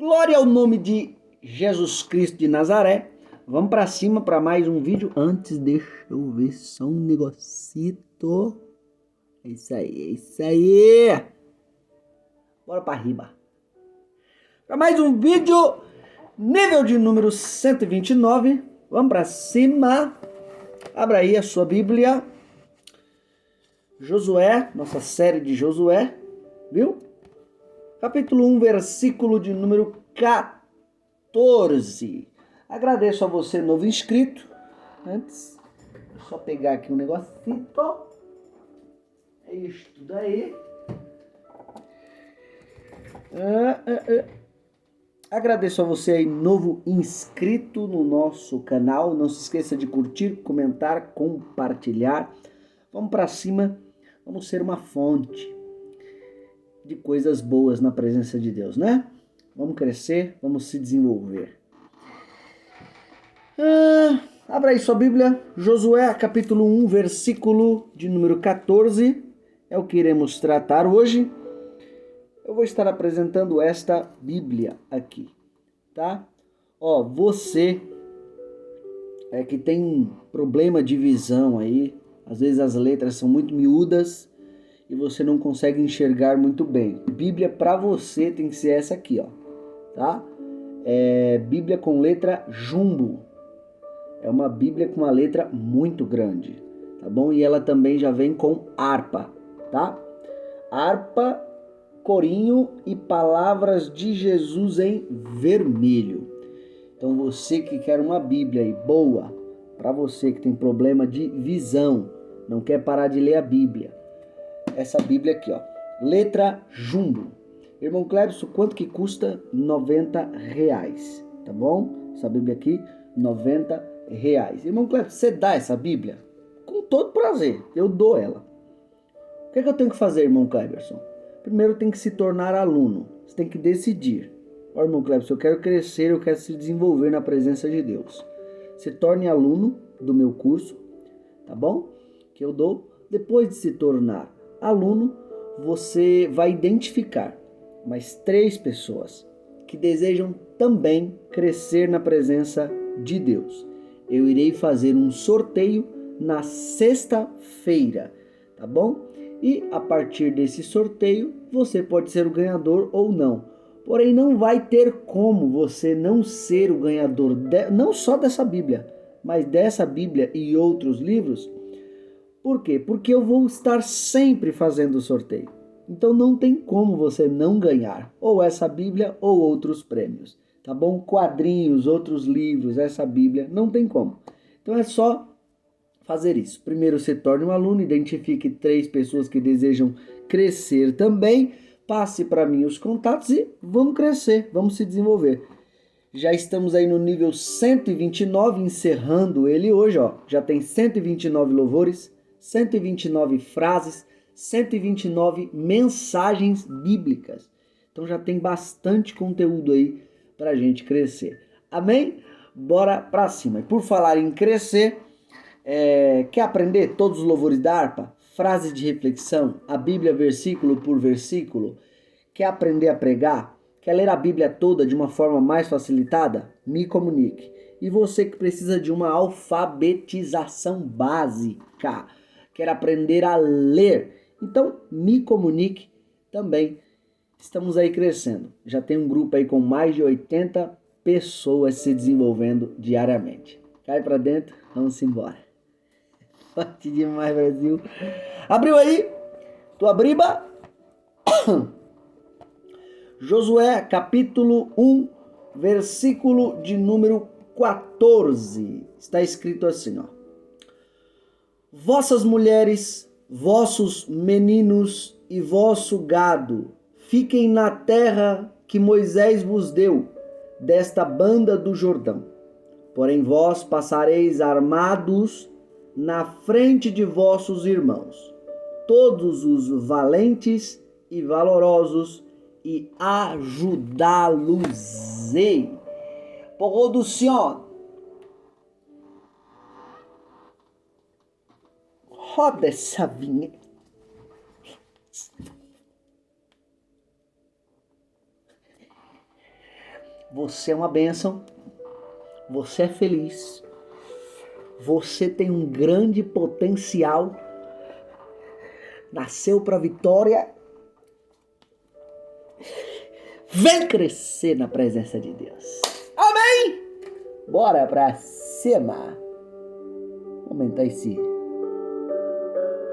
Glória ao nome de Jesus Cristo de Nazaré. Vamos pra cima para mais um vídeo. Antes, deixa eu ver só um negocito. É isso aí, é isso aí. Bora pra riba. Para mais um vídeo, nível de número 129. Vamos pra cima. Abra aí a sua Bíblia. Josué, nossa série de Josué, viu? Capítulo 1, versículo de número 14. Agradeço a você, novo inscrito. Antes, só pegar aqui um negocito. É isto daí. Agradeço a você aí, novo inscrito no nosso canal. Não se esqueça de curtir, comentar, compartilhar. Vamos para cima. Vamos ser uma fonte de coisas boas na presença de Deus, né? Vamos crescer, vamos se desenvolver. Abra aí sua Bíblia, Josué capítulo 1, versículo de número 14, é o que iremos tratar hoje. Eu vou estar apresentando esta Bíblia aqui, tá? Você que tem problema de visão aí, às vezes as letras são muito miúdas e você não consegue enxergar muito bem. Bíblia para você tem que ser essa aqui, ó, tá? É Bíblia com letra jumbo. É uma Bíblia com uma letra muito grande, tá bom? E ela também já vem com harpa, tá? Harpa, corinho e palavras de Jesus em vermelho. Então você que quer uma Bíblia aí boa, para você que tem problema de visão, não quer parar de ler a Bíblia, essa Bíblia aqui, ó, letra jumbo. Irmão Clébson, quanto que custa? R$90, tá bom? Essa Bíblia aqui, R$90. Irmão Clébson, você dá essa Bíblia? Com todo prazer, eu dou ela. O que eu tenho que fazer, irmão Cleberson? Primeiro tem que se tornar aluno. Você tem que decidir. Ó, irmão Cleberson, eu quero crescer, eu quero se desenvolver na presença de Deus. Se torne aluno do meu curso, tá bom? Que eu dou. Depois de se tornar aluno, você vai identificar mais 3 pessoas que desejam também crescer na presença de Deus. Eu irei fazer um sorteio na sexta-feira, tá bom? E a partir desse sorteio, você pode ser o ganhador ou não. Porém, não vai ter como você não ser o ganhador, não só dessa Bíblia, mas dessa Bíblia e outros livros. Por quê? Porque eu vou estar sempre fazendo o sorteio. Então não tem como você não ganhar ou essa Bíblia ou outros prêmios, tá bom? Quadrinhos, outros livros, essa Bíblia, não tem como. Então é só fazer isso. Primeiro se torne um aluno, identifique 3 pessoas que desejam crescer também, passe para mim os contatos e vamos crescer, vamos se desenvolver. Já estamos aí no nível 129, encerrando ele hoje, ó. Já tem 129 louvores, 129 frases, 129 mensagens bíblicas. Então já tem bastante conteúdo aí pra gente crescer. Amém? Bora pra cima. E por falar em crescer, quer aprender todos os louvores da harpa? Frases de reflexão, a Bíblia versículo por versículo? Quer aprender a pregar? Quer ler a Bíblia toda de uma forma mais facilitada? Me comunique. E você que precisa de uma alfabetização básica, quer aprender a ler? Então, me comunique também. Estamos aí crescendo. Já tem um grupo aí com mais de 80 pessoas se desenvolvendo diariamente. Cai pra dentro, vamos embora. Forte demais, Brasil. Abriu aí? Tua briba? Josué, capítulo 1, versículo de número 14. Está escrito assim, ó. Vossas mulheres, vossos meninos e vosso gado fiquem na terra que Moisés vos deu, desta banda do Jordão. Porém vós passareis armados na frente de vossos irmãos, todos os valentes e valorosos, e ajudá-los-ei. Produção. Roda essa vinheta. Você é uma bênção, você é feliz, você tem um grande potencial, nasceu para vitória. Vem crescer na presença de Deus. Amém? Bora pra cima. Vou aumentar esse.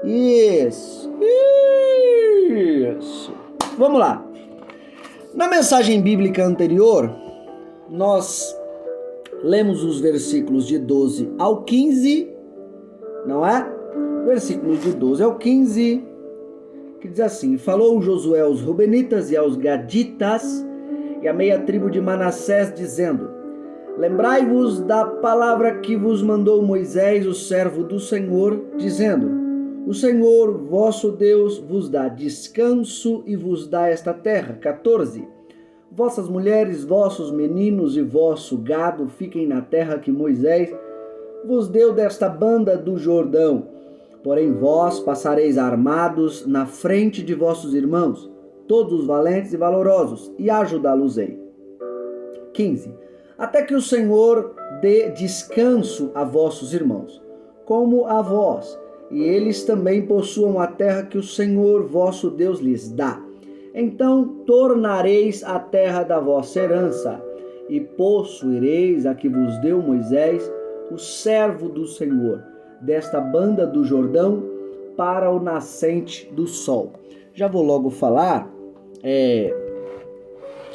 Isso. Vamos lá. Na mensagem bíblica anterior, nós lemos os versículos de 12 ao 15, não é? Versículos de 12 ao 15, que diz assim: falou Josué aos Rubenitas e aos Gaditas e à meia tribo de Manassés, dizendo: lembrai-vos da palavra que vos mandou Moisés, o servo do Senhor, dizendo: o Senhor, vosso Deus, vos dá descanso e vos dá esta terra. 14. Vossas mulheres, vossos meninos e vosso gado fiquem na terra que Moisés vos deu desta banda do Jordão. Porém vós passareis armados na frente de vossos irmãos, todos valentes e valorosos, e ajudá-los-ei. 15. Até que o Senhor dê descanso a vossos irmãos, como a vós, e eles também possuam a terra que o Senhor vosso Deus lhes dá. Então tornareis a terra da vossa herança, e possuireis a que vos deu Moisés, o servo do Senhor, desta banda do Jordão, para o nascente do sol. Já vou logo falar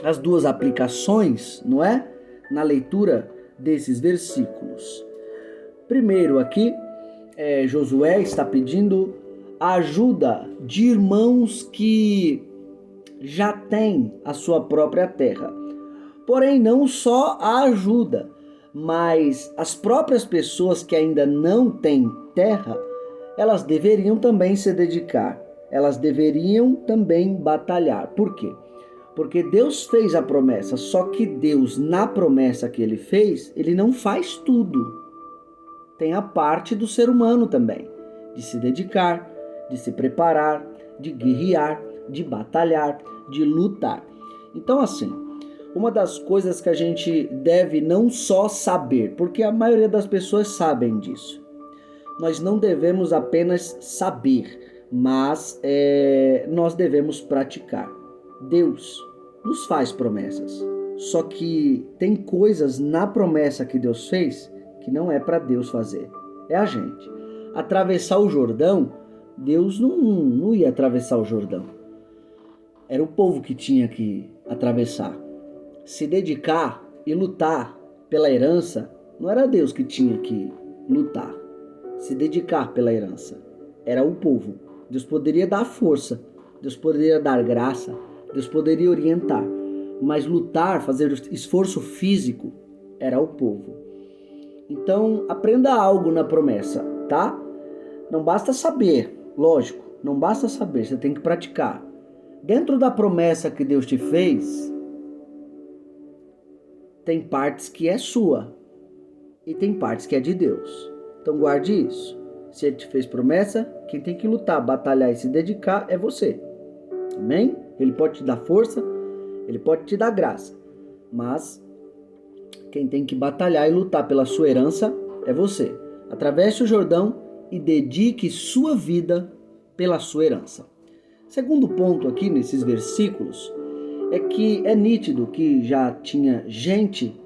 as duas aplicações, não é? Na leitura desses versículos. Primeiro aqui, Josué está pedindo ajuda de irmãos que já têm a sua própria terra. Porém, não só a ajuda, mas as próprias pessoas que ainda não têm terra, elas deveriam também se dedicar. Elas deveriam também batalhar. Por quê? Porque Deus fez a promessa, só que Deus, na promessa que Ele fez, Ele não faz tudo. Tem a parte do ser humano também, de se dedicar, de se preparar, de guerrear, de batalhar, de lutar. Então, assim, uma das coisas que a gente deve não só saber, porque a maioria das pessoas sabem disso. Nós não devemos apenas saber, mas nós devemos praticar. Deus nos faz promessas, só que tem coisas na promessa que Deus fez que não é para Deus fazer, é a gente. Atravessar o Jordão, Deus não ia atravessar o Jordão. Era o povo que tinha que atravessar. Se dedicar e lutar pela herança, não era Deus que tinha que lutar. Se dedicar pela herança, era o povo. Deus poderia dar força, Deus poderia dar graça, Deus poderia orientar, mas lutar, fazer esforço físico, era o povo. Então, aprenda algo na promessa, tá? Não basta saber, lógico, não basta saber, você tem que praticar. Dentro da promessa que Deus te fez, tem partes que é sua e tem partes que é de Deus. Então guarde isso. Se Ele te fez promessa, quem tem que lutar, batalhar e se dedicar é você. Amém? Ele pode te dar força, Ele pode te dar graça, mas quem tem que batalhar e lutar pela sua herança é você. Atravesse o Jordão e dedique sua vida pela sua herança. Segundo ponto aqui nesses versículos é que é nítido que já tinha gente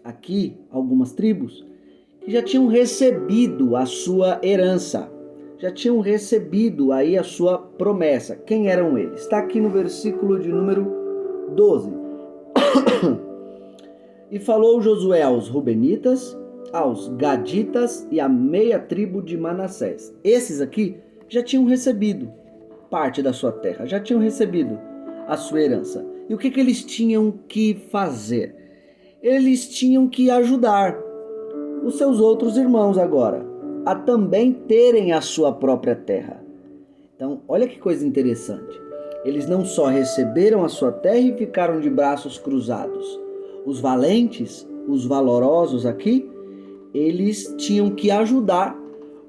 aqui, algumas tribos, que já tinham recebido a sua herança, já tinham recebido aí a sua promessa. Quem eram eles? Está aqui no versículo de número 12. E falou Josué aos Rubenitas, aos Gaditas e à meia tribo de Manassés. Esses aqui já tinham recebido parte da sua terra, já tinham recebido a sua herança. E o que eles tinham que fazer? Eles tinham que ajudar os seus outros irmãos agora a também terem a sua própria terra. Então, olha que coisa interessante. Eles não só receberam a sua terra e ficaram de braços cruzados. Os valentes, os valorosos aqui, eles tinham que ajudar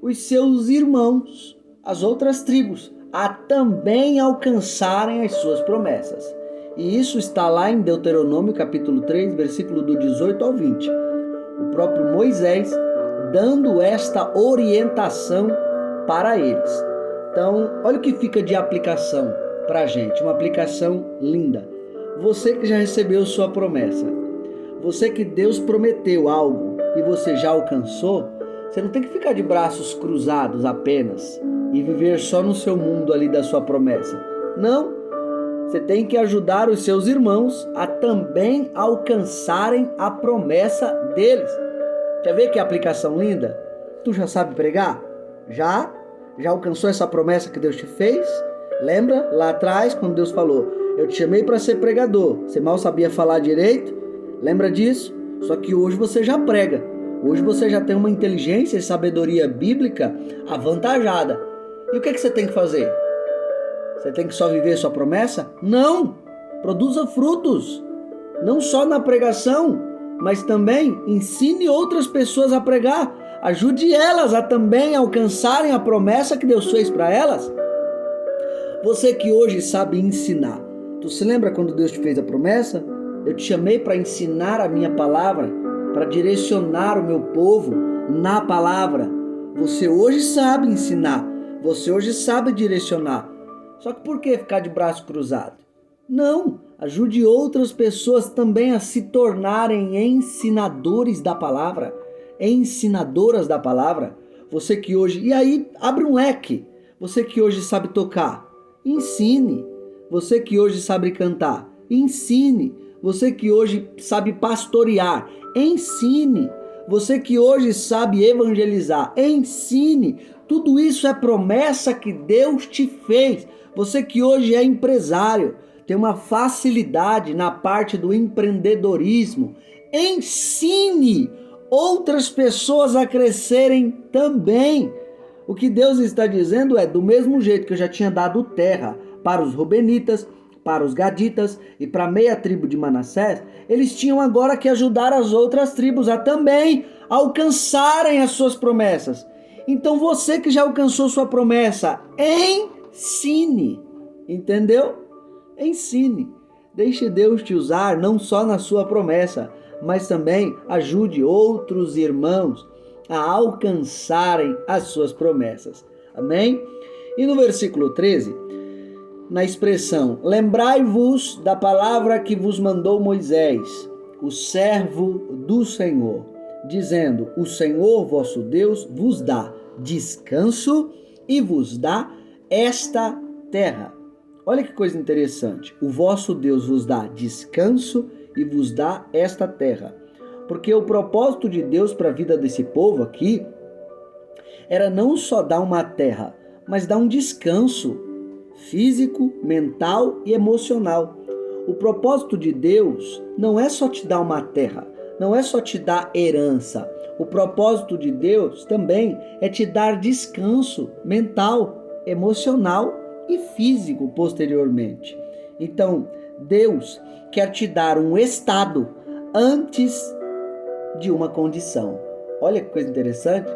os seus irmãos, as outras tribos, a também alcançarem as suas promessas. E isso está lá em Deuteronômio capítulo 3, versículo do 18 ao 20. O próprio Moisés dando esta orientação para eles. Então, olha o que fica de aplicação para a gente, uma aplicação linda. Você que já recebeu sua promessa, você que Deus prometeu algo e você já alcançou, você não tem que ficar de braços cruzados apenas e viver só no seu mundo ali da sua promessa. Não, você tem que ajudar os seus irmãos a também alcançarem a promessa deles. Quer ver que aplicação linda? Tu já sabe pregar? Já? Já alcançou essa promessa que Deus te fez? Lembra lá atrás quando Deus falou: eu te chamei para ser pregador, você mal sabia falar direito? Lembra disso? Só que hoje você já prega. Hoje você já tem uma inteligência e sabedoria bíblica avantajada. E o que você tem que fazer? Você tem que só viver sua promessa? Não! Produza frutos. Não só na pregação, mas também ensine outras pessoas a pregar. Ajude elas a também alcançarem a promessa que Deus fez para elas. Você que hoje sabe ensinar. Tu se lembra quando Deus te fez a promessa? Eu te chamei para ensinar a minha palavra, para direcionar o meu povo na palavra. Você hoje sabe ensinar. Você hoje sabe direcionar. Só que por que ficar de braço cruzado? Não, ajude outras pessoas também a se tornarem ensinadores da palavra, ensinadoras da palavra. Você que hoje, e aí abre um leque. Você que hoje sabe tocar, ensine. Você que hoje sabe cantar, ensine. Você que hoje sabe pastorear, ensine. Você que hoje sabe evangelizar, ensine. Tudo isso é promessa que Deus te fez. Você que hoje é empresário, tem uma facilidade na parte do empreendedorismo, ensine outras pessoas a crescerem também. O que Deus está dizendo é, do mesmo jeito que eu já tinha dado terra para os Rubenitas, para os Gaditas e para a meia tribo de Manassés, eles tinham agora que ajudar as outras tribos a também alcançarem as suas promessas. Então você que já alcançou sua promessa, ensine, entendeu? Ensine. Deixe Deus te usar não só na sua promessa, mas também ajude outros irmãos a alcançarem as suas promessas. Amém? E no versículo 13, na expressão, lembrai-vos da palavra que vos mandou Moisés, o servo do Senhor, dizendo, o Senhor vosso Deus vos dá descanso e vos dá esta terra. Olha que coisa interessante. O vosso Deus vos dá descanso e vos dá esta terra. Porque o propósito de Deus para a vida desse povo aqui era não só dar uma terra, mas dar um descanso físico, mental e emocional. O propósito de Deus não é só te dar uma terra, não é só te dar herança. O propósito de Deus também é te dar descanso mental, emocional e físico posteriormente. Então, Deus quer te dar um estado antes de uma condição. Olha que coisa interessante.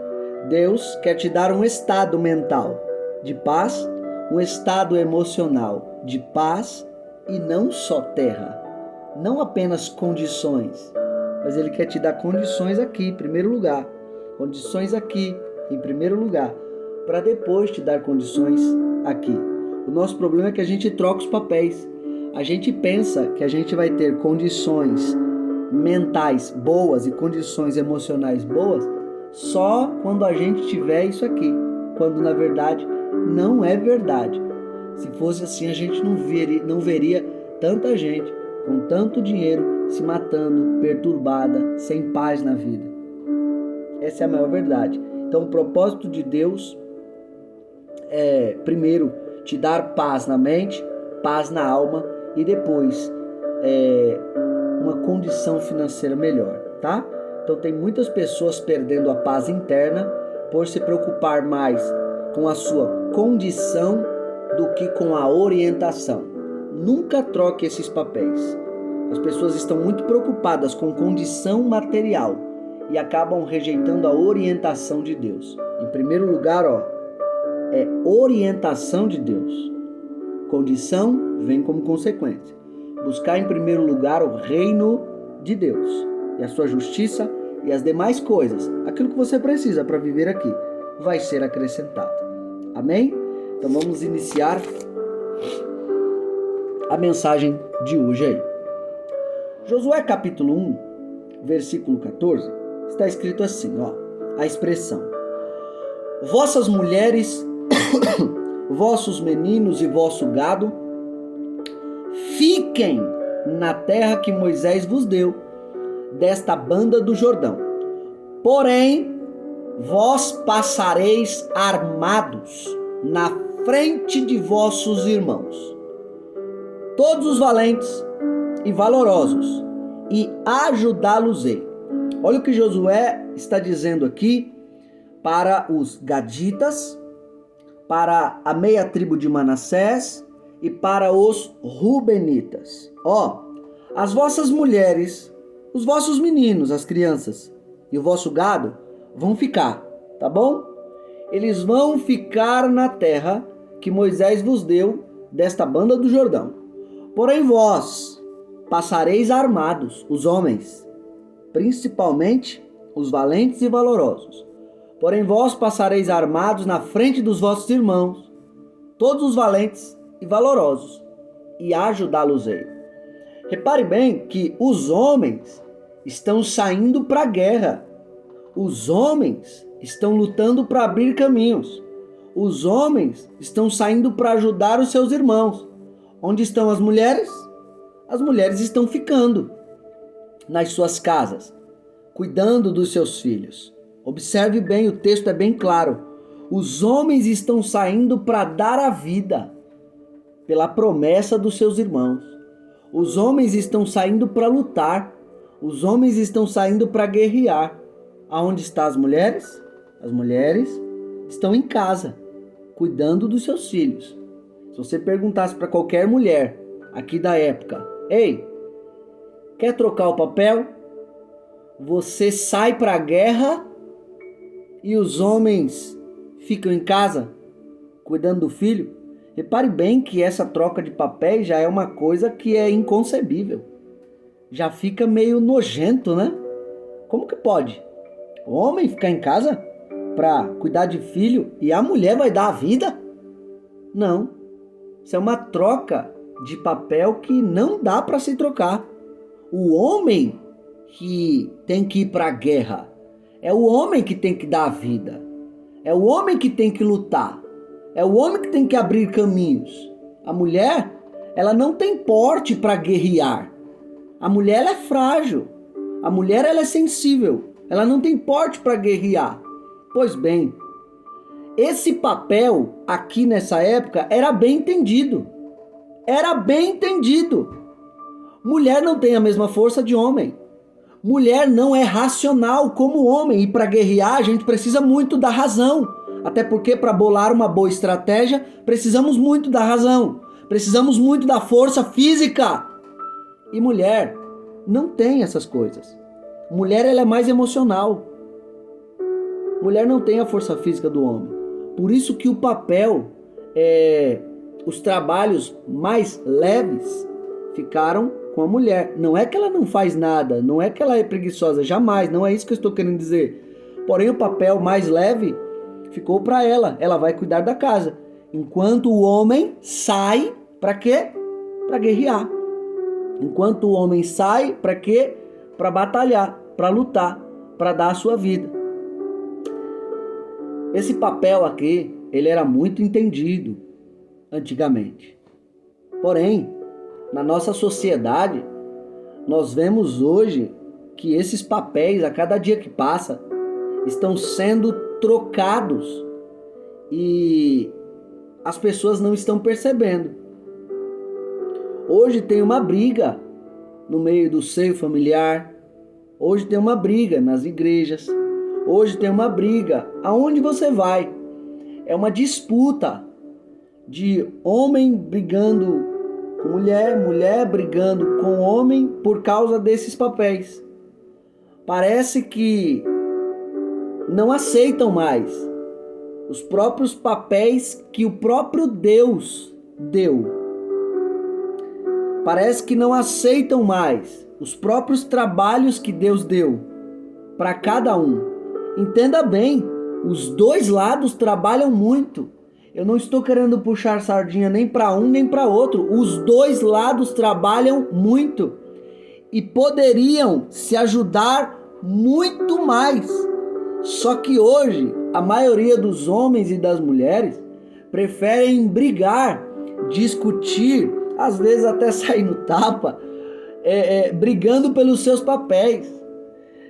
Deus quer te dar um estado mental de paz, um estado emocional de paz e não só terra, não apenas condições, mas Ele quer te dar condições aqui em primeiro lugar, condições aqui em primeiro lugar, para depois te dar condições aqui. O nosso problema é que a gente troca os papéis. A gente pensa que a gente vai ter condições mentais boas e condições emocionais boas só quando a gente tiver isso aqui, quando na verdade não é verdade. Se fosse assim, a gente não veria tanta gente com tanto dinheiro se matando, perturbada, sem paz na vida. Essa é a maior verdade. Então o propósito de Deus é, primeiro, te dar paz na mente, paz na alma e depois uma condição financeira melhor, tá? Então tem muitas pessoas perdendo a paz interna por se preocupar mais com a sua condição do que com a orientação. Nunca troque esses papéis. As pessoas estão muito preocupadas com condição material e acabam rejeitando a orientação de Deus. Em primeiro lugar, é orientação de Deus. Condição vem como consequência. buscar em primeiro lugar o reino de Deus e a sua justiça e as demais coisas, aquilo que você precisa para viver aqui, vai ser acrescentado. Amém? Então vamos iniciar a mensagem de hoje aí. Josué capítulo 1, versículo 14, está escrito assim, a expressão: vossas mulheres, vossos meninos e vosso gado fiquem na terra que Moisés vos deu, desta banda do Jordão. Porém, vós passareis armados na frente de vossos irmãos, todos os valentes e valorosos, e ajudá-los-ei. Olha o que Josué está dizendo aqui para os gaditas, para a meia tribo de Manassés e para os rubenitas. As vossas mulheres, os vossos meninos, as crianças e o vosso gado vão ficar, tá bom? Eles vão ficar na terra que Moisés vos deu, desta banda do Jordão. Porém vós passareis armados, os homens, principalmente os valentes e valorosos. Porém vós passareis armados na frente dos vossos irmãos, todos os valentes e valorosos, e ajudá-los-ei. Repare bem que os homens estão saindo para a guerra. Os homens estão lutando para abrir caminhos. Os homens estão saindo para ajudar os seus irmãos. Onde estão as mulheres? As mulheres estão ficando nas suas casas, cuidando dos seus filhos. Observe bem, o texto é bem claro. Os homens estão saindo para dar a vida pela promessa dos seus irmãos. Os homens estão saindo para lutar. Os homens estão saindo para guerrear. Aonde estão as mulheres? As mulheres estão em casa, cuidando dos seus filhos. Se você perguntasse para qualquer mulher aqui da época: ei, quer trocar o papel? Você sai para a guerra e os homens ficam em casa, cuidando do filho? Repare bem que essa troca de papéis já é uma coisa que é inconcebível. Já fica meio nojento, né? Como que pode? O homem ficar em casa para cuidar de filho e a mulher vai dar a vida? Não. Isso é uma troca de papel que não dá para se trocar. O homem que tem que ir para a guerra, é o homem que tem que dar a vida. É o homem que tem que lutar. É o homem que tem que abrir caminhos. A mulher, ela não tem porte para guerrear. A mulher, ela é frágil. A mulher, ela é sensível. Ela não tem porte para guerrear. Pois bem, esse papel aqui nessa época era bem entendido. Era bem entendido. Mulher não tem a mesma força de homem. Mulher não é racional como homem. E para guerrear a gente precisa muito da razão. Até porque para bolar uma boa estratégia precisamos muito da razão. Precisamos muito da força física. E mulher não tem essas coisas. Mulher, ela é mais emocional. Mulher não tem a força física do homem. Por isso que o papel, os trabalhos mais leves ficaram com a mulher. Não é que ela não faz nada, não é que ela é preguiçosa, jamais, não é isso que eu estou querendo dizer. Porém, o papel mais leve ficou para ela. Ela vai cuidar da casa. Enquanto o homem sai, para quê? Para guerrear. Enquanto o homem sai, para quê? Para batalhar, para lutar, para dar a sua vida. Esse papel aqui, ele era muito entendido antigamente. Porém, na nossa sociedade, nós vemos hoje que esses papéis, a cada dia que passa, estão sendo trocados e as pessoas não estão percebendo. Hoje tem uma briga no meio do seio familiar. Hoje tem uma briga nas igrejas. Hoje tem uma briga aonde você vai. É uma disputa de homem brigando com mulher, mulher brigando com homem por causa desses papéis. Parece que não aceitam mais os próprios papéis que o próprio Deus deu. Parece que não aceitam mais os próprios trabalhos que Deus deu para cada um. Entenda bem, os dois lados trabalham muito. Eu não estou querendo puxar sardinha nem para um nem para outro. Os dois lados trabalham muito e poderiam se ajudar muito mais. Só que hoje, a maioria dos homens e das mulheres preferem brigar, discutir, às vezes até sair no tapa, brigando pelos seus papéis.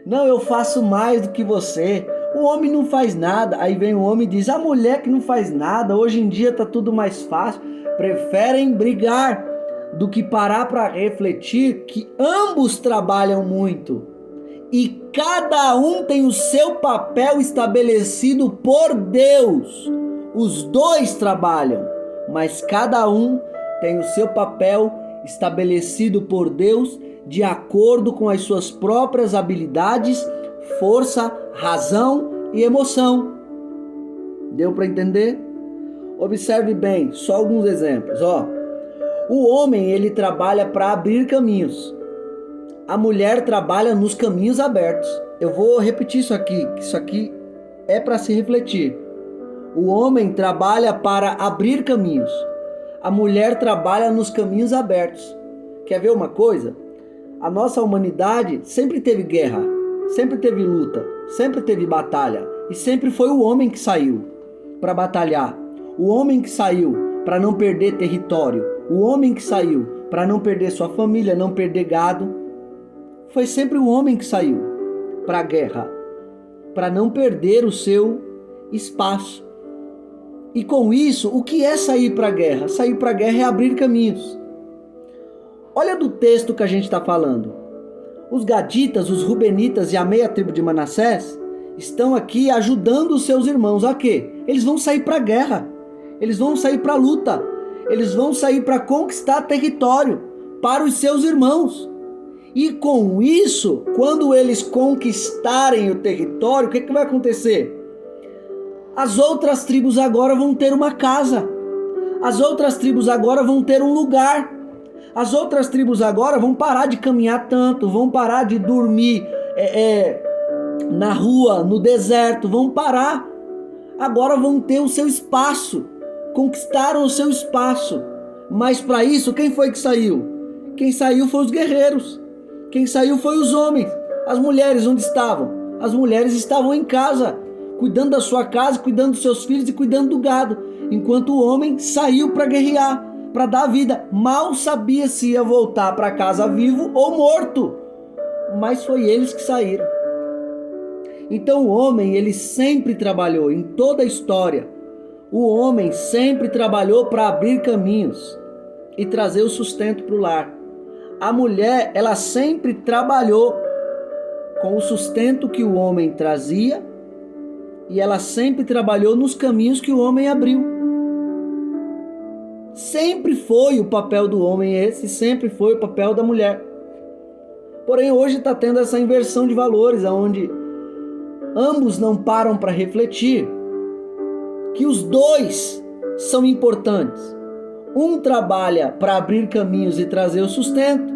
Não, eu faço mais do que você. O homem não faz nada. Aí vem o homem e diz, a mulher que não faz nada, hoje em dia tá tudo mais fácil. Preferem brigar do que parar para refletir que ambos trabalham muito. E cada um tem o seu papel estabelecido por Deus. Os dois trabalham, mas cada um tem o seu papel estabelecido por Deus de acordo com as suas próprias habilidades, força, razão e emoção. Deu para entender? Observe bem, só alguns exemplos. O homem, ele trabalha para abrir caminhos. A mulher trabalha nos caminhos abertos. Eu vou repetir isso aqui, que isso aqui é para se refletir. O homem trabalha para abrir caminhos. A mulher trabalha nos caminhos abertos. Quer ver uma coisa? A nossa humanidade sempre teve guerra, sempre teve luta, sempre teve batalha. E sempre foi o homem que saiu para batalhar. O homem que saiu para não perder território. O homem que saiu para não perder sua família, não perder gado. Foi sempre o homem que saiu para a guerra, para não perder o seu espaço. E com isso, o que é sair para a guerra? Sair para a guerra é abrir caminhos. Olha do texto que a gente está falando. Os gaditas, os rubenitas e a meia tribo de Manassés estão aqui ajudando os seus irmãos a quê? Eles vão sair para a guerra. Eles vão sair para a luta. Eles vão sair para conquistar território para os seus irmãos. E com isso, quando eles conquistarem o território, o que vai acontecer? As outras tribos agora vão ter uma casa. As outras tribos agora vão ter um lugar. As outras tribos agora vão parar de caminhar tanto, vão parar de dormir na rua, no deserto, vão parar. Agora vão ter o seu espaço, conquistaram o seu espaço. Mas para isso, quem foi que saiu? Quem saiu foi os guerreiros. Quem saiu foi os homens. As mulheres onde estavam? As mulheres estavam em casa, cuidando da sua casa, cuidando dos seus filhos e cuidando do gado. Enquanto o homem saiu para guerrear, para dar vida. Mal sabia se ia voltar para casa vivo ou morto. Mas foi eles que saíram. Então o homem, ele sempre trabalhou, em toda a história, o homem sempre trabalhou para abrir caminhos e trazer o sustento para o lar. A mulher, ela sempre trabalhou com o sustento que o homem trazia e ela sempre trabalhou nos caminhos que o homem abriu. Sempre foi o papel do homem esse, sempre foi o papel da mulher. Porém, hoje está tendo essa inversão de valores, onde ambos não param para refletir que os dois são importantes. Um trabalha para abrir caminhos e trazer o sustento,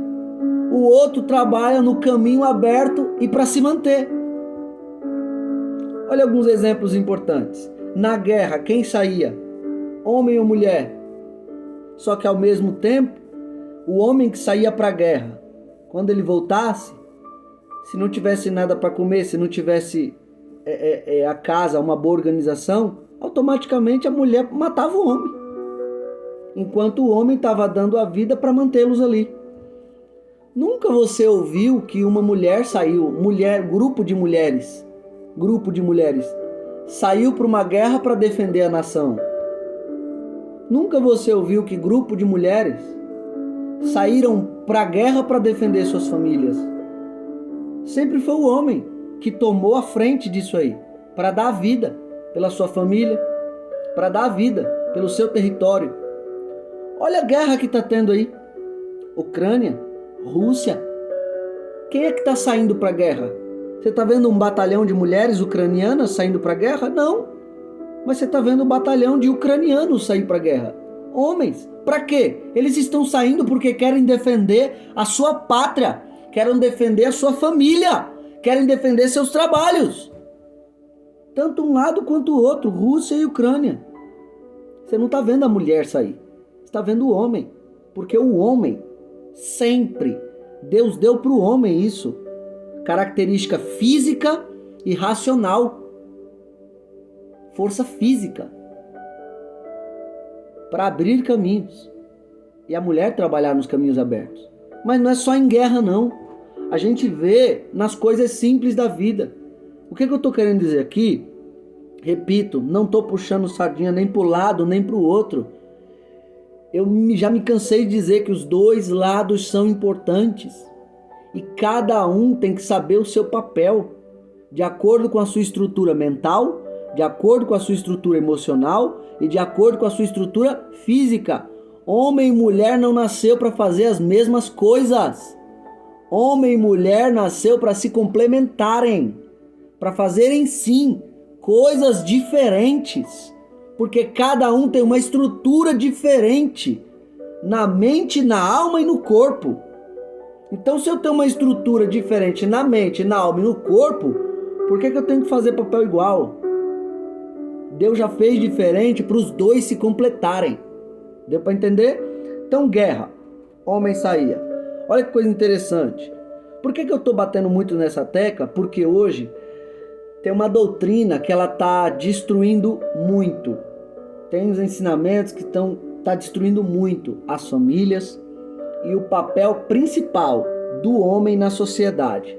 o outro trabalha no caminho aberto e para se manter. Olha alguns exemplos importantes. Na guerra, quem saía? Homem ou mulher? Só que ao mesmo tempo, o homem que saía para a guerra, quando ele voltasse, se não tivesse nada para comer, se não tivesse a casa, uma boa organização, automaticamente a mulher matava o homem, enquanto o homem estava dando a vida para mantê-los ali. Nunca você ouviu que uma mulher saiu, grupo de mulheres, saiu para uma guerra para defender a nação? Nunca você ouviu que grupo de mulheres saíram para a guerra para defender suas famílias? Sempre foi o homem que tomou a frente disso aí, para dar a vida pela sua família, para dar a vida pelo seu território. Olha a guerra que está tendo aí. Ucrânia, Rússia. Quem é que está saindo para a guerra? Você está vendo um batalhão de mulheres ucranianas saindo para a guerra? Não. Mas você está vendo um batalhão de ucranianos sair para a guerra. Homens, Para quê? Eles estão saindo porque querem defender a sua pátria, querem defender a sua família, querem defender seus trabalhos. Tanto um lado quanto o outro, Rússia e Ucrânia. Você não está vendo a mulher sair, você está vendo o homem. Porque o homem, sempre, Deus deu para o homem isso, característica física e racional. Força física para abrir caminhos. E a mulher trabalhar nos caminhos abertos. Mas não é só em guerra, não. A gente vê nas coisas simples da vida. O que eu estou querendo dizer aqui? Repito, não estou puxando sardinha nem para o lado, nem para o outro. Eu já me cansei de dizer que os dois lados são importantes. E cada um tem que saber o seu papel. De acordo com a sua estrutura mental, de acordo com a sua estrutura emocional e de acordo com a sua estrutura física. Homem e mulher não nasceu para fazer as mesmas coisas. Homem e mulher nasceu para se complementarem, para fazerem sim coisas diferentes, porque cada um tem uma estrutura diferente na mente, na alma e no corpo. Então, se eu tenho uma estrutura diferente na mente, na alma e no corpo, por que eu tenho que fazer papel igual? Deus já fez diferente para os dois se completarem. Deu para entender? Então, guerra. Homem saía. Olha que coisa interessante. Por que eu estou batendo muito nessa tecla? Porque hoje tem uma doutrina que ela está destruindo muito. Tem os ensinamentos que estão destruindo muito as famílias e o papel principal do homem na sociedade.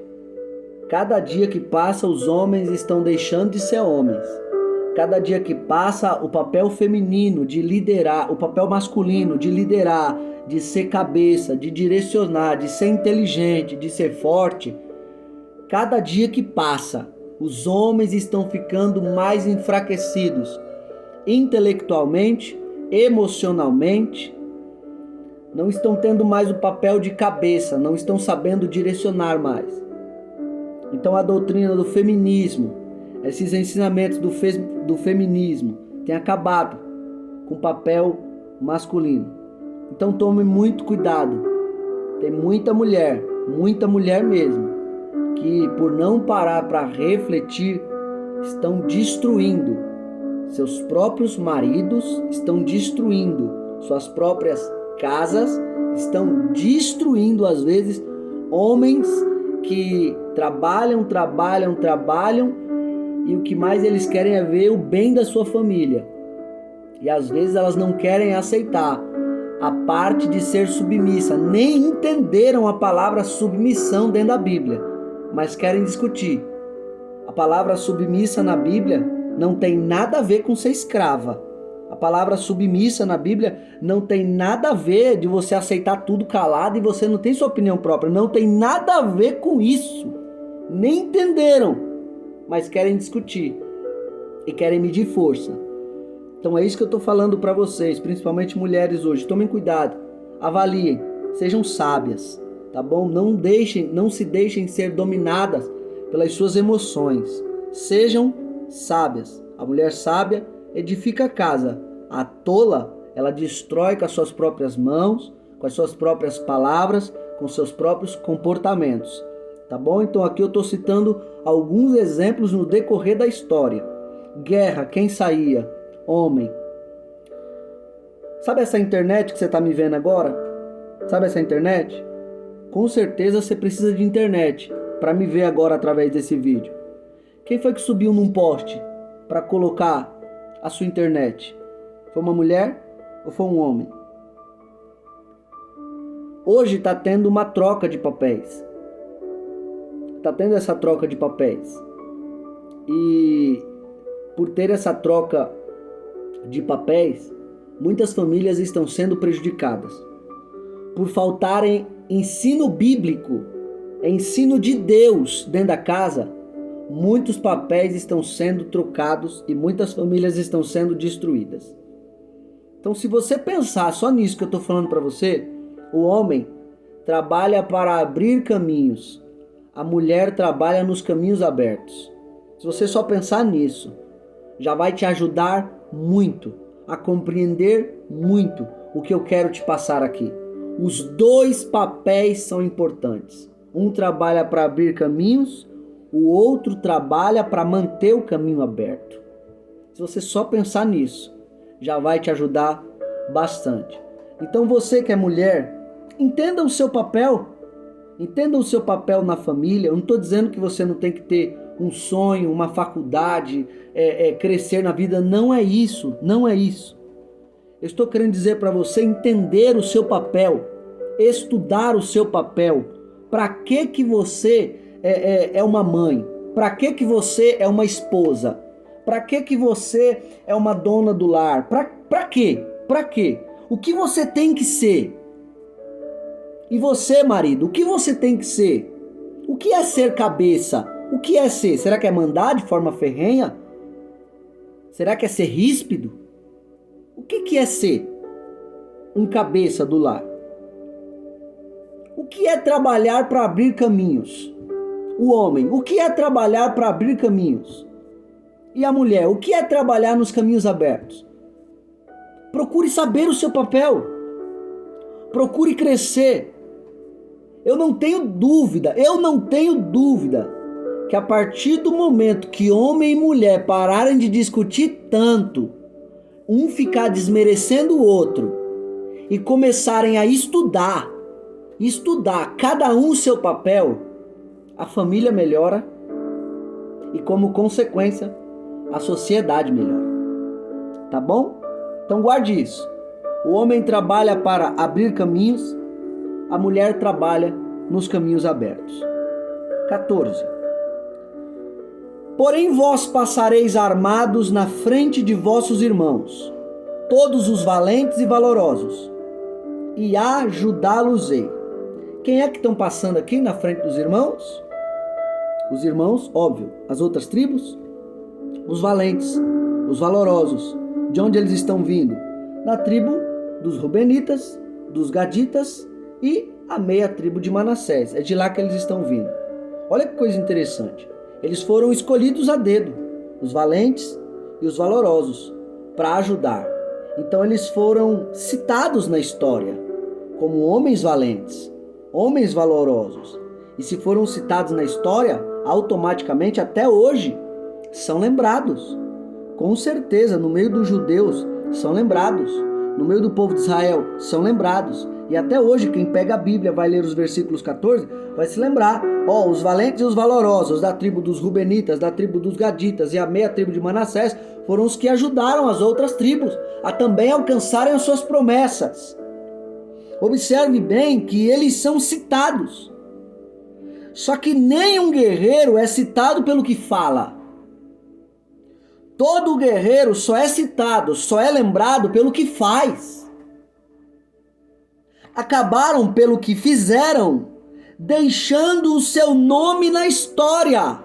Cada dia que passa, os homens estão deixando de ser homens. Cada dia que passa, o papel feminino de liderar, o papel masculino de liderar, de ser cabeça, de direcionar, de ser inteligente, de ser forte. Cada dia que passa, os homens estão ficando mais enfraquecidos, intelectualmente, emocionalmente, não estão tendo mais o papel de cabeça, não estão sabendo direcionar mais. Então a doutrina do feminismo, esses ensinamentos do feminismo têm acabado com o papel masculino. Então tome muito cuidado. Tem muita mulher mesmo, que por não parar para refletir, estão destruindo seus próprios maridos, estão destruindo suas próprias casas, estão destruindo às vezes homens que trabalham e o que mais eles querem é ver o bem da sua família. E às vezes elas não querem aceitar a parte de ser submissa, nem entenderam a palavra submissão dentro da Bíblia, mas querem discutir. A palavra submissa na Bíblia não tem nada a ver com ser escrava. A palavra submissa na Bíblia não tem nada a ver de você aceitar tudo calado e você não tem sua opinião própria. Não tem nada a ver com isso. Nem entenderam, mas querem discutir e querem medir força. Então é isso que eu estou falando para vocês, principalmente mulheres hoje. Tomem cuidado, avaliem, sejam sábias, tá bom? Não se deixem ser dominadas pelas suas emoções. Sejam sábias. A mulher sábia edifica a casa. A tola, ela destrói com as suas próprias mãos, com as suas próprias palavras, com seus próprios comportamentos. Tá bom? Então aqui eu estou citando alguns exemplos no decorrer da história. Guerra, quem saía? Homem. Sabe essa internet que você está me vendo agora? Sabe essa internet? Com certeza você precisa de internet para me ver agora através desse vídeo. Quem foi que subiu num poste para colocar a sua internet? Foi uma mulher ou foi um homem? Hoje está tendo uma troca de papéis. Está tendo essa troca de papéis. E por ter essa troca de papéis, muitas famílias estão sendo prejudicadas. Por faltarem ensino bíblico, ensino de Deus dentro da casa, muitos papéis estão sendo trocados e muitas famílias estão sendo destruídas. Então, se você pensar só nisso que eu estou falando para você, o homem trabalha para abrir caminhos, a mulher trabalha nos caminhos abertos. Se você só pensar nisso, já vai te ajudar muito a compreender muito o que eu quero te passar aqui. Os dois papéis são importantes. Um trabalha para abrir caminhos, o outro trabalha para manter o caminho aberto. Se você só pensar nisso, já vai te ajudar bastante. Então você que é mulher, entenda o seu papel. Entenda o seu papel na família. Eu não estou dizendo que você não tem que ter um sonho, uma faculdade, crescer na vida. Não é isso, não é isso. Eu estou querendo dizer para você entender o seu papel, estudar o seu papel. Para que você é uma mãe? Para que você é uma esposa? Para que você é uma dona do lar? Para quê? Para quê? O que você tem que ser? E você, marido, o que você tem que ser? O que é ser cabeça? O que é ser? Será que é mandar de forma ferrenha? Será que é ser ríspido? O que é ser um cabeça do lar? O que é trabalhar para abrir caminhos? O homem, o que é trabalhar para abrir caminhos? E a mulher, o que é trabalhar nos caminhos abertos? Procure saber o seu papel. Procure crescer. Eu não tenho dúvida que a partir do momento que homem e mulher pararem de discutir tanto, um ficar desmerecendo o outro e começarem a estudar cada um o seu papel, a família melhora e, como consequência, a sociedade melhora. Tá bom? Então guarde isso. O homem trabalha para abrir caminhos, a mulher trabalha nos caminhos abertos. 14. Porém vós passareis armados na frente de vossos irmãos, todos os valentes e valorosos, e ajudá-los-ei. Quem é que estão passando aqui na frente dos irmãos? Os irmãos, óbvio, as outras tribos, os valentes, os valorosos. De onde eles estão vindo? Da tribo dos Rubenitas, dos Gaditas e a meia tribo de Manassés. É de lá que eles estão vindo. Olha que coisa interessante. Eles foram escolhidos a dedo, os valentes e os valorosos, para ajudar. Então eles foram citados na história como homens valentes, homens valorosos. E se foram citados na história, automaticamente até hoje são lembrados. Com certeza, no meio dos judeus são lembrados. No meio do povo de Israel são lembrados. E até hoje, quem pega a Bíblia, vai ler os versículos 14, vai se lembrar. Os valentes e os valorosos da tribo dos Rubenitas, da tribo dos Gaditas e a meia tribo de Manassés foram os que ajudaram as outras tribos a também alcançarem as suas promessas. Observe bem que eles são citados. Só que nenhum guerreiro é citado pelo que fala. Todo guerreiro só é citado, só é lembrado pelo que faz. Acabaram pelo que fizeram, deixando o seu nome na história.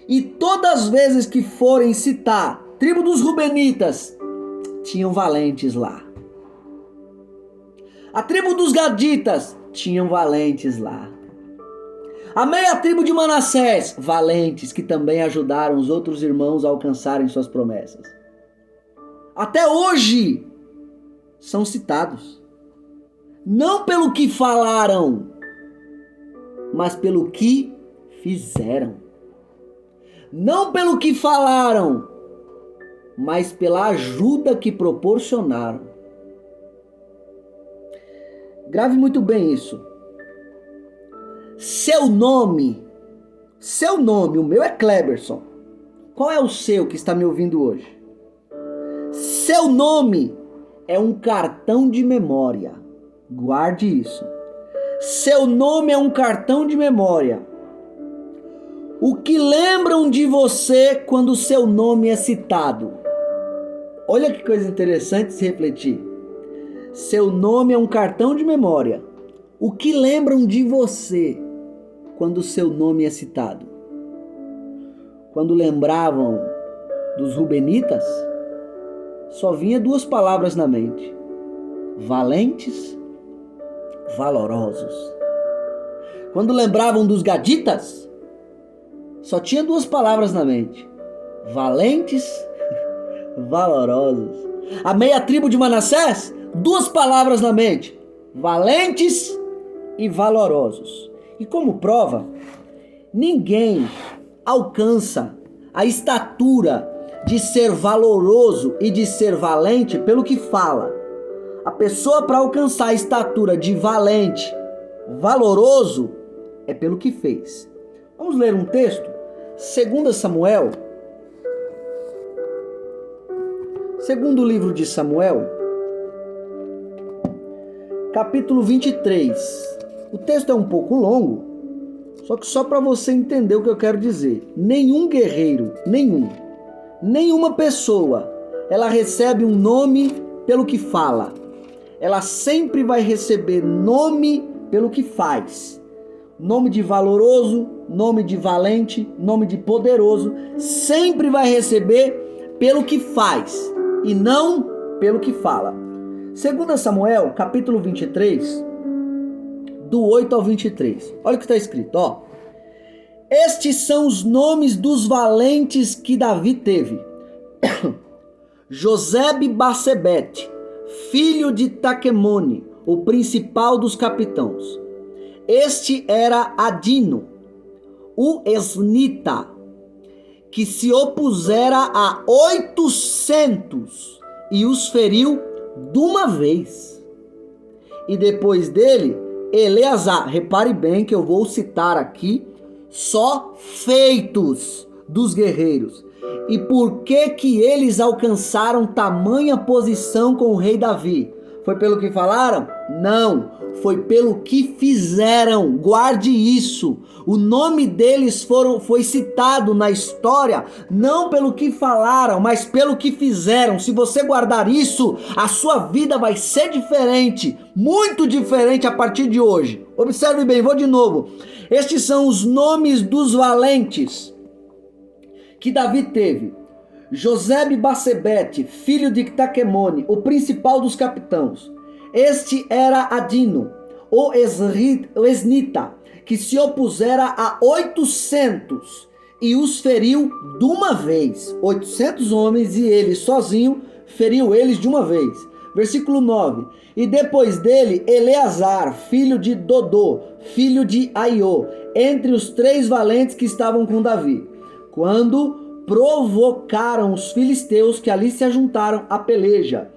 E todas as vezes que forem citar tribo dos Rubenitas, tinham valentes lá. A tribo dos Gaditas, tinham valentes lá. A meia tribo de Manassés, valentes que também ajudaram os outros irmãos a alcançarem suas promessas. Até hoje, são citados. Não pelo que falaram, mas pelo que fizeram. Não pelo que falaram, mas pela ajuda que proporcionaram. Grave muito bem isso. Seu nome, o meu é Kleberson. Qual é o seu que está me ouvindo hoje? Seu nome é um cartão de memória. Guarde isso. Seu nome é um cartão de memória. O que lembram de você quando seu nome é citado? Olha que coisa interessante se refletir. Seu nome é um cartão de memória. O que lembram de você quando seu nome é citado? Quando lembravam dos Rubenitas, só vinha duas palavras na mente: valentes, valorosos. Quando lembravam dos Gaditas, só tinha duas palavras na mente: valentes, valorosos. A meia tribo de Manassés, duas palavras na mente: valentes e valorosos. E como prova, ninguém alcança a estatura de ser valoroso e de ser valente pelo que fala. A pessoa, para alcançar a estatura de valente, valoroso, é pelo que fez. Vamos ler um texto? 2 Samuel, segundo livro de Samuel, capítulo 23. O texto é um pouco longo, só para você entender o que eu quero dizer. Nenhum guerreiro, nenhuma pessoa, ela recebe um nome pelo que fala. Ela sempre vai receber nome pelo que faz. Nome de valoroso, nome de valente, nome de poderoso, sempre vai receber pelo que faz e não pelo que fala. 2 Samuel, capítulo 23, do 8 ao 23. Olha o que está escrito, ó. Estes são os nomes dos valentes que Davi teve. Josebe-Basebete, filho de Taquemone, o principal dos capitãos. Este era Adino, o esnita, que se opusera a 800 e os feriu de uma vez. E depois dele, Eleazar. Repare bem que eu vou citar aqui só feitos dos guerreiros. E por que eles alcançaram tamanha posição com o rei Davi? Foi pelo que falaram? Não, foi pelo que fizeram. Guarde isso. O nome deles foi citado na história não pelo que falaram, mas pelo que fizeram. Se você guardar isso, a sua vida vai ser diferente, muito diferente a partir de hoje. Observe bem, vou de novo. Estes são os nomes dos valentes que Davi teve. Josebe-Basebete, filho de Taquemone, o principal dos capitãos. Este era Adino, o esnita, que se opusera a 800 e os feriu de uma vez. 800 homens e ele sozinho feriu eles de uma vez. Versículo 9. E depois dele, Eleazar, filho de Dodô, filho de Aiô, entre os 3 valentes que estavam com Davi. Quando provocaram os filisteus que ali se ajuntaram à peleja.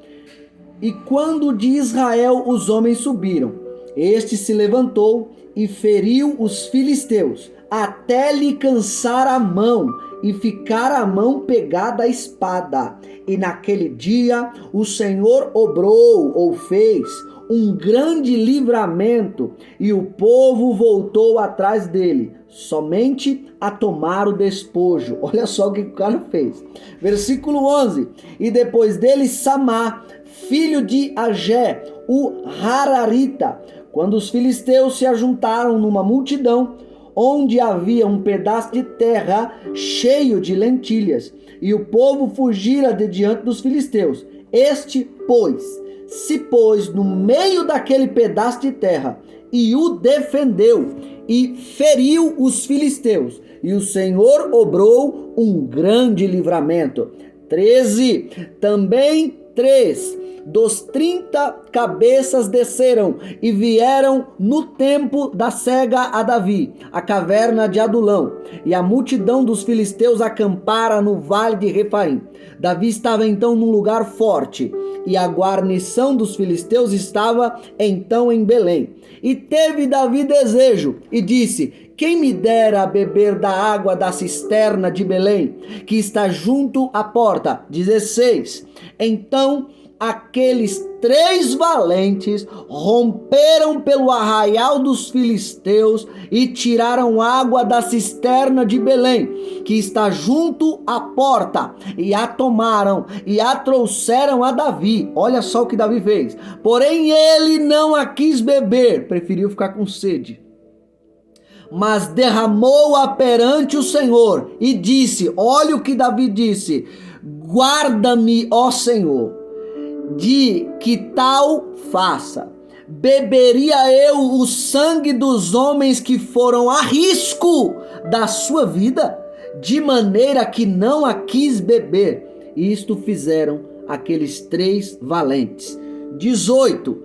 E quando de Israel os homens subiram, este se levantou e feriu os filisteus, até lhe cansar a mão e ficar a mão pegada à espada. E naquele dia o Senhor obrou, ou fez, um grande livramento, e o povo voltou atrás dele, somente a tomar o despojo. Olha só o que o cara fez. Versículo 11. E depois dele Samá, filho de Agé, o Hararita, quando os filisteus se ajuntaram numa multidão, onde havia um pedaço de terra cheio de lentilhas, e o povo fugira de diante dos filisteus. Este, pois, se pôs no meio daquele pedaço de terra e o defendeu e feriu os filisteus. E o Senhor obrou um grande livramento. 13. Também 3 dos 30 cabeças desceram e vieram no tempo da cega a Davi, a caverna de Adulão, e a multidão dos filisteus acampara no vale de Refaim. Davi estava então num lugar forte, e a guarnição dos filisteus estava então em Belém. E teve Davi desejo, e disse: quem me dera beber da água da cisterna de Belém, que está junto à porta. 16. Então aqueles 3 valentes romperam pelo arraial dos filisteus e tiraram água da cisterna de Belém, que está junto à porta, e a tomaram e a trouxeram a Davi. Olha só o que Davi fez. Porém ele não a quis beber, preferiu ficar com sede, mas derramou-a perante o Senhor e disse, olha o que Davi disse: guarda-me, ó Senhor, de que tal faça. Beberia eu o sangue dos homens que foram a risco da sua vida, de maneira que não a quis beber. Isto fizeram aqueles 3 valentes. 18.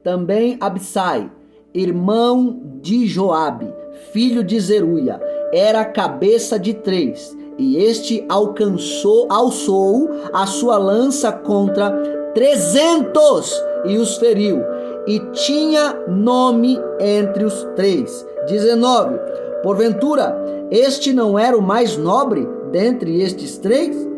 Também Absai, irmão de Joabe, filho de Zeruia, era cabeça de 3, e este alçou a sua lança contra 300 e os feriu, e tinha nome entre os 3. 19. Porventura, este não era o mais nobre dentre estes 3?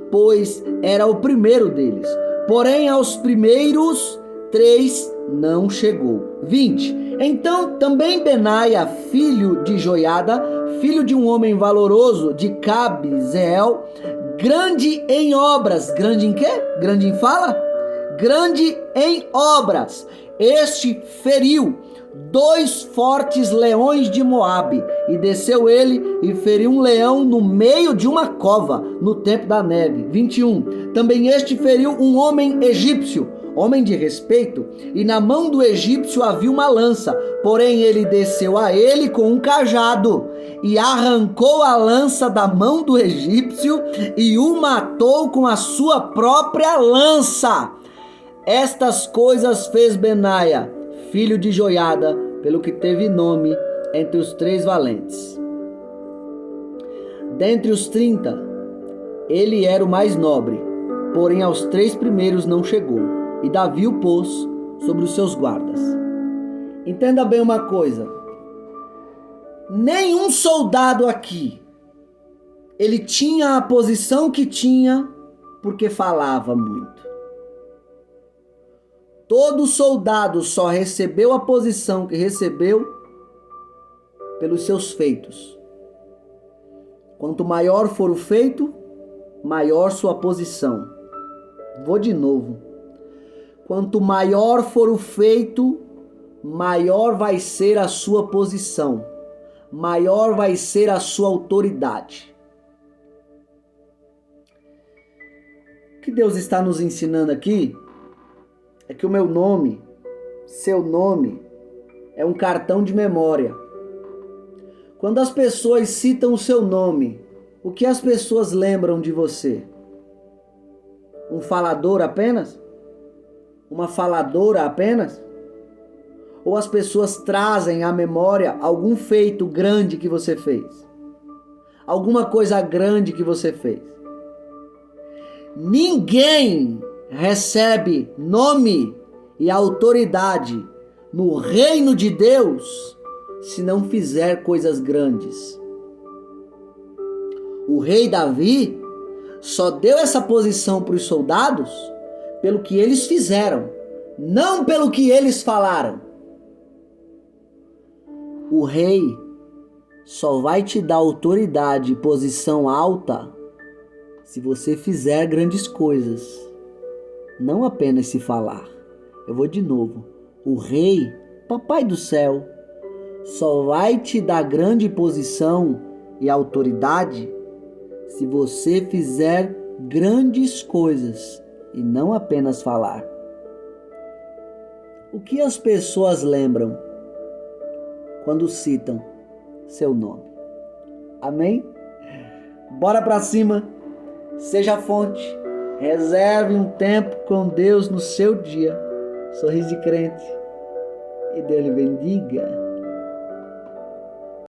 Pois era o primeiro deles. Porém, aos primeiros 3 não chegou. 20. Então também Benaia, filho de Joiada, filho de um homem valoroso de Cabzeel, grande em obras. Grande em quê? Grande em fala? Grande em obras. Este feriu 2 fortes leões de Moabe, e desceu ele e feriu um leão no meio de uma cova, no tempo da neve. 21. Também este feriu um homem egípcio, homem de respeito, e na mão do egípcio havia uma lança, porém ele desceu a ele com um cajado, e arrancou a lança da mão do egípcio, e o matou com a sua própria lança. Estas coisas fez Benaia, filho de Joiada, pelo que teve nome entre os 3 valentes. Dentre os 30, ele era o mais nobre, porém aos 3 primeiros não chegou, e Davi o pôs sobre os seus guardas. Entenda bem uma coisa: nenhum soldado aqui, ele tinha a posição que tinha porque falava muito. Todo soldado só recebeu a posição que recebeu pelos seus feitos. Quanto maior for o feito, maior sua posição. Vou de novo. Quanto maior for o feito, maior vai ser a sua posição. Maior vai ser a sua autoridade. O que Deus está nos ensinando aqui é que o meu nome, seu nome, é um cartão de memória. Quando as pessoas citam o seu nome, o que as pessoas lembram de você? Um falador apenas? Uma faladora apenas? Ou as pessoas trazem à memória algum feito grande que você fez? Alguma coisa grande que você fez? Ninguém recebe nome e autoridade no reino de Deus se não fizer coisas grandes. O rei Davi só deu essa posição para os soldados pelo que eles fizeram, não pelo que eles falaram. O rei só vai te dar autoridade e posição alta se você fizer grandes coisas. Não apenas se falar. Eu vou de novo. O rei, papai do céu, só vai te dar grande posição e autoridade se você fizer grandes coisas e não apenas falar. O que as pessoas lembram quando citam seu nome? Amém? Bora pra cima. Seja a fonte. Reserve um tempo com Deus no seu dia. Sorriso de crente. E Deus lhe bendiga.